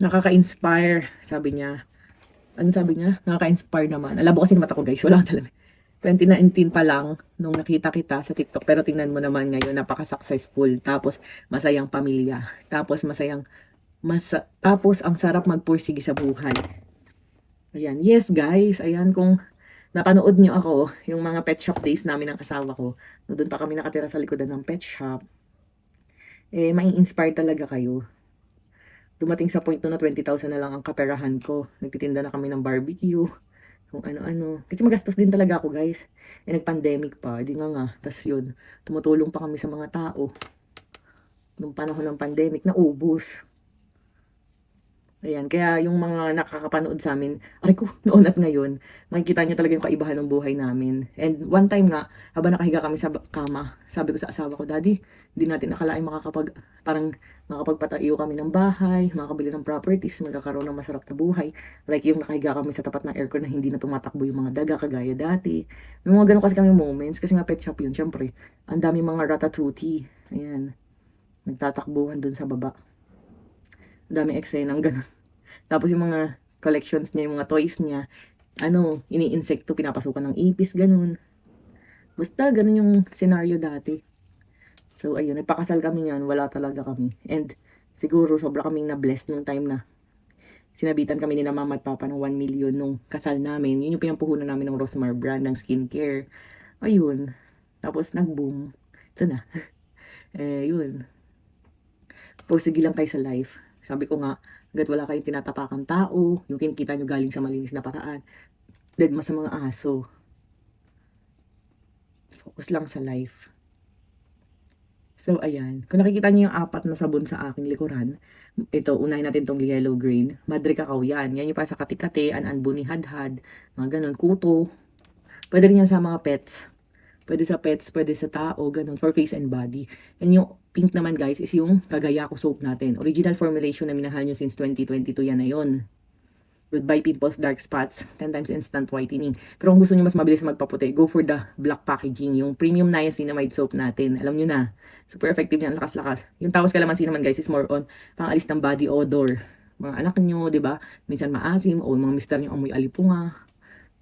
Nakaka-inspire, sabi niya. Ano sabi niya? Nakaka-inspire naman. Alabo kasi ng mata ko guys, wala akong talaga. 2019 pa lang, nung nakita kita sa TikTok, pero tingnan mo naman ngayon, napaka-successful. Tapos, masayang pamilya. Tapos, tapos, ang sarap magpursige sa buhay. Ayan. Yes, guys. Ayan, kung napanood niyo ako, yung mga pet shop days namin ng asawa ko, no, doon pa kami nakatira sa likodan ng pet shop, mai-inspire talaga kayo. Dumating sa point na 20,000 na lang ang kaperahan ko. Nagtitinda na kami ng barbecue, kung ano-ano. Kasi magastos din talaga ako, guys. Nag-pandemic pa, di nga. Tas yun, tumutulong pa kami sa mga tao. Nung panahon ng pandemic, naubos. Ayan, kaya yung mga nakakapanood sa amin, aray ko, noon at ngayon, makikita niyo talaga yung kaibahan ng buhay namin. And one time nga, habang nakahiga kami sa kama, sabi ko sa asawa ko, Daddy, hindi natin nakalain parang makapagpatayo kami ng bahay, makakabili ng properties, magkakaroon ng masarap na buhay. Like yung nakahiga kami sa tapat ng aircon na hindi na tumatakbo yung mga daga kagaya dati. May mga ganun kasi kami moments, kasi nga pet shop yun, syempre. Ang dami mga ratatouille. Ayan, nagtatakbuhan dun sa baba. Ang daming eksenang ganun. Tapos yung mga collections niya, yung mga toys niya, ini-insekto, pinapasukan ng ipis, ganun. Basta ganun yung scenario dati. So ayun, nagpakasal kami niyan, wala talaga kami. And siguro sobra kaming na-blessed nung time na sinabitan kami ni na mama at papa ng 1 million nung kasal namin. Yun yung pinampuhunan namin ng Rosmar brand ng skincare. Ayun. Tapos nag-boom. Ito na. Yun. Pursige lang kayo sa life. Sabi ko nga, hanggat wala kayong tinatapakang tao, yung kinikita nyo galing sa malinis na paraan, dead mas sa mga aso. Focus lang sa life. So, ayan. Kung nakikita niyo yung 4 na sabon sa aking likuran, ito, unahin natin tong yellow green. Madre Cacao yan. Yan yung para sa katikate, anbuni hadhad, mga ganun, kuto. Pwede rin yan sa mga pets. Pwede sa pets, pwede sa tao, ganun, for face and body. And yung pink naman guys, is yung Kagayako soap natin. Original formulation na minahal nyo since 2022 yan na yun. Goodbye pimples, dark spots, 10 times instant whitening. Pero kung gusto nyo mas mabilis magpaputi, go for the black packaging, yung premium niacinamide soap natin. Alam nyo na, super effective yan, lakas-lakas. Yung Tawas Kalamansi naman guys is more on pangalis ng body odor. Mga anak nyo, di ba? Minsan maasim, o mga mister nyo amoy alipunga,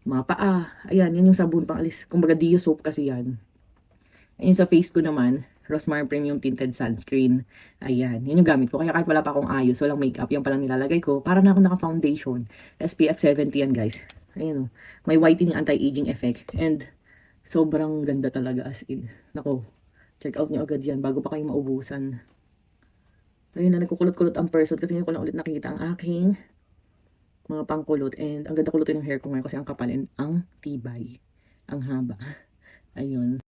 mga paa. Ayan, yan yung sabon pangalis. Kumbaga Dio soap kasi yan. Ayun sa face ko naman, Rosmar Premium Tinted Sunscreen. Ayan, yan yung gamit ko. Kaya kahit wala pa akong ayos, walang makeup, yan palang nilalagay ko. Para na ako naka-foundation. SPF 70 yan guys. Ayan o. May whitening anti-aging effect. And sobrang ganda talaga as in. Nako, check out nyo agad yan bago pa kayo maubusan. Ayun na, nagkukulot-kulot ang person kasi ngayon ko lang ulit nakita ang aking mga pangkulot. And ang ganda kulutin ng hair ko ngayon kasi ang kapal and ang tibay. Ang haba. Ayun.